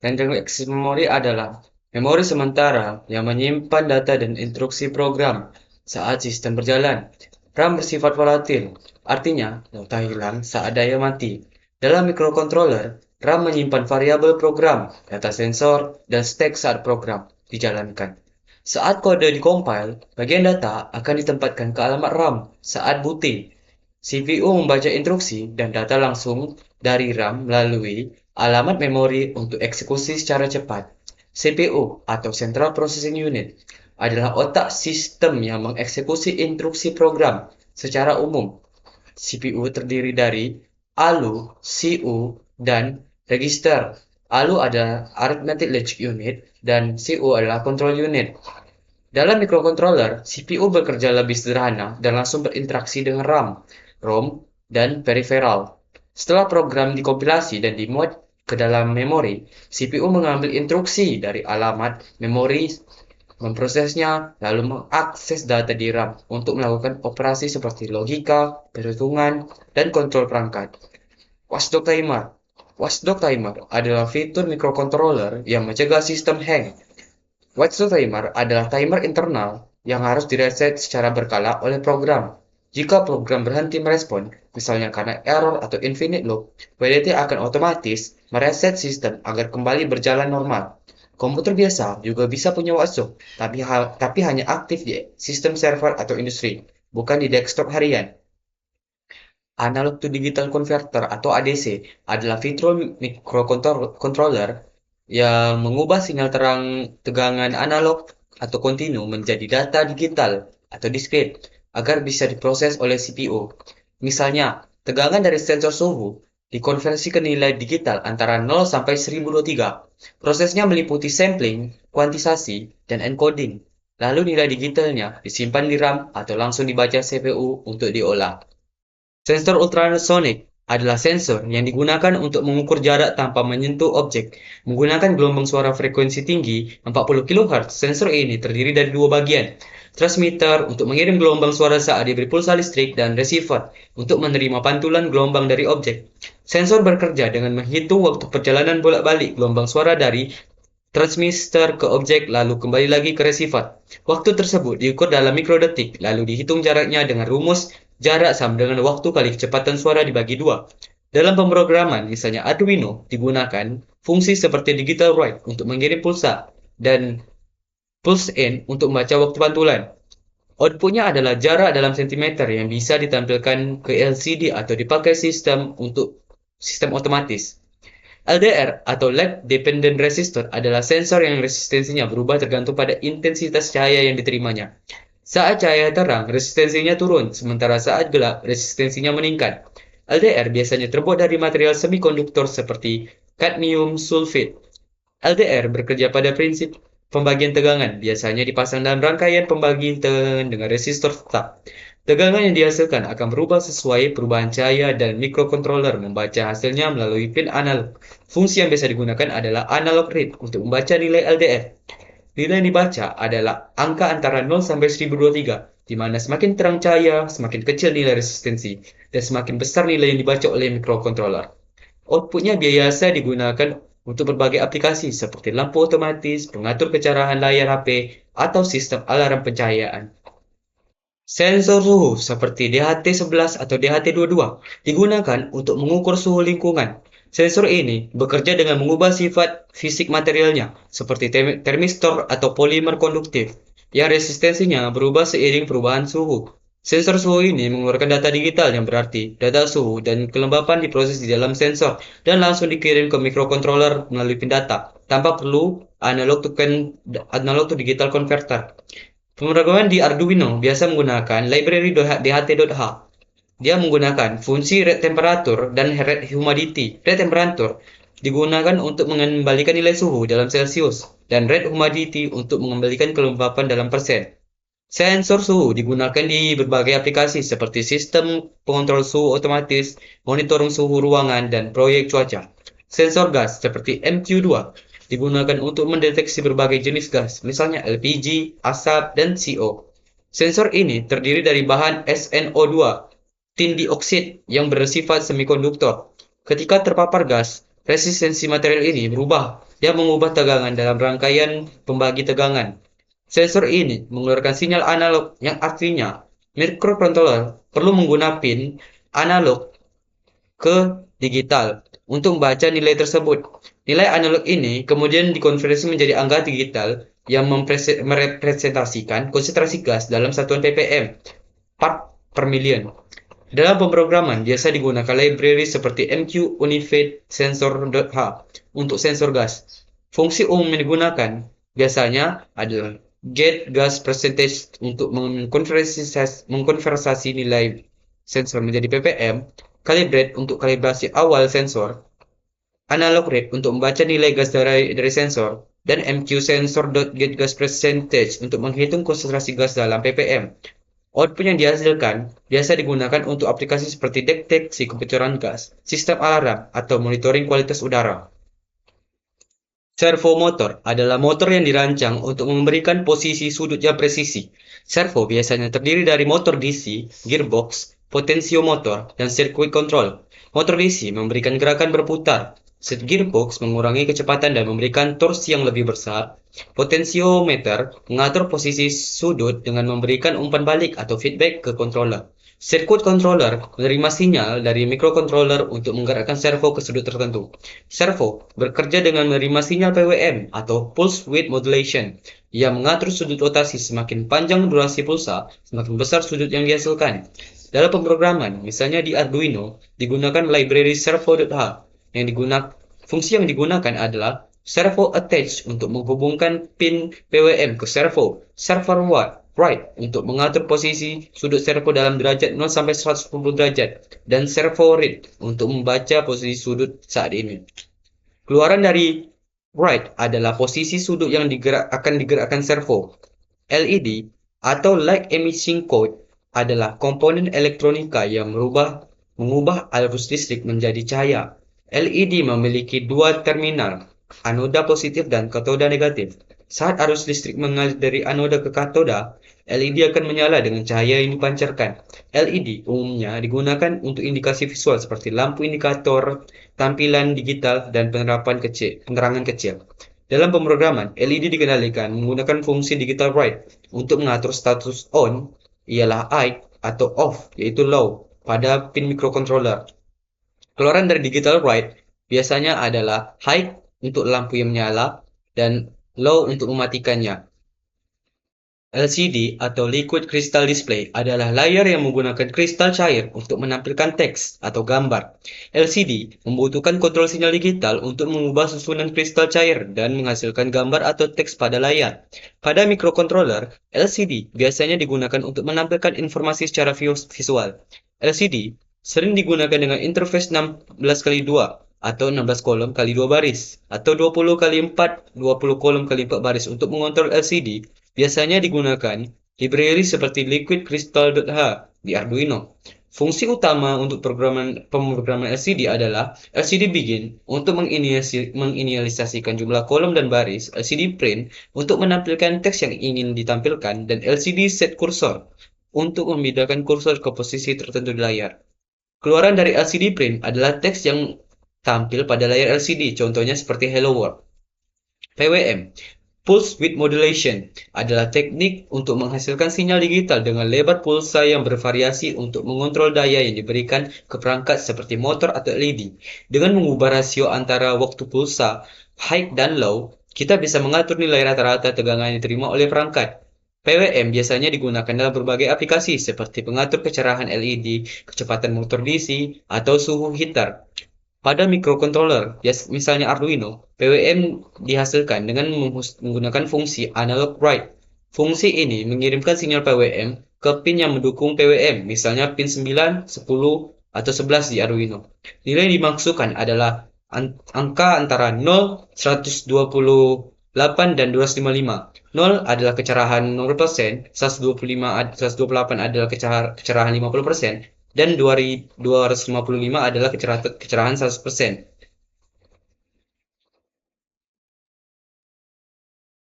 Random access memory adalah memori sementara yang menyimpan data dan instruksi program saat sistem berjalan. RAM bersifat volatil, artinya data hilang saat daya mati. Dalam microcontroller, RAM menyimpan variabel program, data sensor, dan stek saat program dijalankan. Saat kode dikompil, bagian data akan ditempatkan ke alamat RAM saat booting. CPU membaca instruksi dan data langsung dari RAM melalui alamat memori untuk eksekusi secara cepat. CPU atau Central Processing Unit adalah otak sistem yang mengeksekusi instruksi program. Secara umum, CPU terdiri dari ALU, CU, dan register. ALU adalah Arithmetic Logic Unit dan CU adalah Control Unit. Dalam microcontroller, CPU bekerja lebih sederhana dan langsung berinteraksi dengan RAM, ROM, dan peripheral. Setelah program dikompilasi dan dimuat ke dalam memori, CPU mengambil instruksi dari alamat memori, memprosesnya, lalu mengakses data di RAM untuk melakukan operasi seperti logika, perhitungan, dan kontrol perangkat. Watchdog Timer Watchdog Timer adalah fitur microcontroller yang mencegah sistem hang. Watchdog Timer adalah timer internal yang harus direset secara berkala oleh program. Jika program berhenti merespon, misalnya karena error atau infinite loop, WDT akan otomatis mereset sistem agar kembali berjalan normal. Komputer biasa juga bisa punya watchdog, tapi hanya aktif di sistem server atau industri, bukan di desktop harian. Analog to Digital Converter atau ADC adalah fitur microcontroller yang mengubah sinyal terang tegangan analog atau kontinu menjadi data digital atau diskrit agar bisa diproses oleh CPU. Misalnya, tegangan dari sensor suhu dikonversi ke nilai digital antara 0 sampai 1023. Prosesnya meliputi sampling, kuantisasi, dan encoding. Lalu nilai digitalnya disimpan di RAM atau langsung dibaca CPU untuk diolah. Sensor ultrasonic adalah sensor yang digunakan untuk mengukur jarak tanpa menyentuh objek. Menggunakan gelombang suara frekuensi tinggi 40 kHz, sensor ini terdiri dari dua bagian. Transmitter untuk mengirim gelombang suara saat diberi pulsa listrik dan receiver untuk menerima pantulan gelombang dari objek. Sensor bekerja dengan menghitung waktu perjalanan bolak-balik gelombang suara dari transmitter ke objek lalu kembali lagi ke receiver. Waktu tersebut diukur dalam mikrodetik, lalu dihitung jaraknya dengan rumus jarak sama dengan waktu kali kecepatan suara dibagi dua. Dalam pemrograman, misalnya Arduino, digunakan fungsi seperti digital write untuk mengirim pulsa dan pulse in untuk membaca waktu pantulan. Outputnya adalah jarak dalam sentimeter yang bisa ditampilkan ke LCD atau dipakai sistem untuk sistem otomatis. LDR atau Light Dependent Resistor adalah sensor yang resistensinya berubah tergantung pada intensitas cahaya yang diterimanya. Saat cahaya terang, resistensinya turun, sementara saat gelap, resistensinya meningkat. LDR biasanya terbuat dari material semikonduktor seperti cadmium sulfide. LDR bekerja pada prinsip pembagian tegangan, biasanya dipasang dalam rangkaian pembagian tegangan dengan resistor tetap. Tegangan yang dihasilkan akan berubah sesuai perubahan cahaya dan microcontroller membaca hasilnya melalui pin analog. Fungsi yang biasa digunakan adalah analog read untuk membaca nilai LDR. Nilai yang dibaca adalah angka antara 0 sampai 1023, di mana semakin terang cahaya, semakin kecil nilai resistensi, dan semakin besar nilai yang dibaca oleh microcontroller. Outputnya biasa digunakan untuk berbagai aplikasi seperti lampu otomatis, pengatur kecerahan layar HP, atau sistem alarm pencahayaan. Sensor suhu seperti DHT11 atau DHT22 digunakan untuk mengukur suhu lingkungan. Sensor ini bekerja dengan mengubah sifat fisik materialnya, seperti termistor atau polimer konduktif, yang resistensinya berubah seiring perubahan suhu. Sensor suhu ini mengeluarkan data digital yang berarti data suhu dan kelembapan diproses di dalam sensor dan langsung dikirim ke microcontroller melalui pin data, tanpa perlu analog to digital converter. Pemrograman di Arduino biasa menggunakan library DHT.h. Dia menggunakan fungsi red temperature dan red humidity. Red temperature digunakan untuk mengembalikan nilai suhu dalam Celsius dan red humidity untuk mengembalikan kelembapan dalam persen. Sensor suhu digunakan di berbagai aplikasi seperti sistem pengontrol suhu otomatis, monitoring suhu ruangan, dan proyek cuaca. Sensor gas seperti MQ2 digunakan untuk mendeteksi berbagai jenis gas, misalnya LPG, asap, dan CO. Sensor ini terdiri dari bahan SNO2, tin dioksid yang bersifat semikonduktor. Ketika terpapar gas, resistensi material ini berubah yang mengubah tegangan dalam rangkaian pembagi tegangan. Sensor ini mengeluarkan sinyal analog yang artinya microcontroller perlu menggunakan pin analog ke digital untuk membaca nilai tersebut. Nilai analog ini kemudian dikonversi menjadi angka digital yang merepresentasikan konsentrasi gas dalam satuan ppm, part per million. Dalam pemrograman, biasa digunakan library seperti MQ Unified Sensor.h untuk sensor gas. Fungsi umum yang digunakan biasanya adalah get gas percentage untuk mengkonversasi nilai sensor menjadi ppm, calibrate untuk kalibrasi awal sensor, analog rate untuk membaca nilai gas dari sensor, dan MQ sensor.getGas percentage untuk menghitung konsentrasi gas dalam ppm. Output yang dihasilkan biasa digunakan untuk aplikasi seperti deteksi kebocoran gas, sistem alarm, atau monitoring kualitas udara. Servo motor adalah motor yang dirancang untuk memberikan posisi sudut yang presisi. Servo biasanya terdiri dari motor DC, gearbox, potentiomotor, dan sirkuit kontrol. Motor DC memberikan gerakan berputar. Gearbox mengurangi kecepatan dan memberikan torsi yang lebih besar. Potentiometer mengatur posisi sudut dengan memberikan umpan balik atau feedback ke controller. Sirkuit controller menerima sinyal dari microcontroller untuk menggerakkan servo ke sudut tertentu. Servo bekerja dengan menerima sinyal PWM atau Pulse Width Modulation yang mengatur sudut rotasi. Semakin panjang durasi pulsa, semakin besar sudut yang dihasilkan. Dalam pemrograman, misalnya di Arduino, digunakan library servo.h yang fungsi yang digunakan adalah servo attach untuk menghubungkan pin PWM ke servo right untuk mengatur posisi sudut servo dalam derajat 0 sampai 110 derajat, dan servo read untuk membaca posisi sudut saat ini. Keluaran dari right adalah posisi sudut yang akan digerakkan servo. LED atau light emitting code adalah komponen elektronika yang mengubah arus listrik menjadi cahaya. LED memiliki dua terminal, anoda positif dan katoda negatif. Saat arus listrik mengalir dari anoda ke katoda, LED akan menyala dengan cahaya yang dipancarkan. LED umumnya digunakan untuk indikasi visual seperti lampu indikator, tampilan digital, dan penerangan kecil. Dalam pemrograman, LED dikendalikan menggunakan fungsi digital write untuk mengatur status on ialah high atau off yaitu low pada pin microcontroller. Keluaran dari digital write biasanya adalah high untuk lampu yang menyala dan low untuk mematikannya. LCD atau Liquid Crystal Display adalah layar yang menggunakan kristal cair untuk menampilkan teks atau gambar. LCD membutuhkan kontrol sinyal digital untuk mengubah susunan kristal cair dan menghasilkan gambar atau teks pada layar. Pada microcontroller, LCD biasanya digunakan untuk menampilkan informasi secara visual. LCD sering digunakan dengan interface 16x2 atau 16 kolom kali 2 baris atau 20 kali 4 20 kolom kali 4 baris. Untuk mengontrol LCD biasanya digunakan library seperti Liquid Crystal.h di Arduino. Fungsi utama untuk pemrograman LCD adalah LCD begin untuk menginisialisasikan jumlah kolom dan baris, LCD print untuk menampilkan teks yang ingin ditampilkan, dan LCD set cursor untuk memindahkan kursor ke posisi tertentu di layar. Keluaran dari LCD print adalah teks yang tampil pada layar LCD, contohnya seperti Hello World. PWM, Pulse Width Modulation, adalah teknik untuk menghasilkan sinyal digital dengan lebar pulsa yang bervariasi untuk mengontrol daya yang diberikan ke perangkat seperti motor atau LED. Dengan mengubah rasio antara waktu pulsa, high dan low, kita bisa mengatur nilai rata-rata tegangan yang diterima oleh perangkat. PWM biasanya digunakan dalam berbagai aplikasi seperti pengatur kecerahan LED, kecepatan motor DC, atau suhu heater. Pada microcontroller, misalnya Arduino, PWM dihasilkan dengan menggunakan fungsi analog write. Fungsi ini mengirimkan sinyal PWM ke pin yang mendukung PWM, misalnya pin 9, 10, atau 11 di Arduino. Nilai yang dimaksudkan adalah angka antara 0, 128, dan 255. 0 adalah kecerahan 0%, 128 adalah kecerahan 50%, dan 255 adalah kecerahan 100%.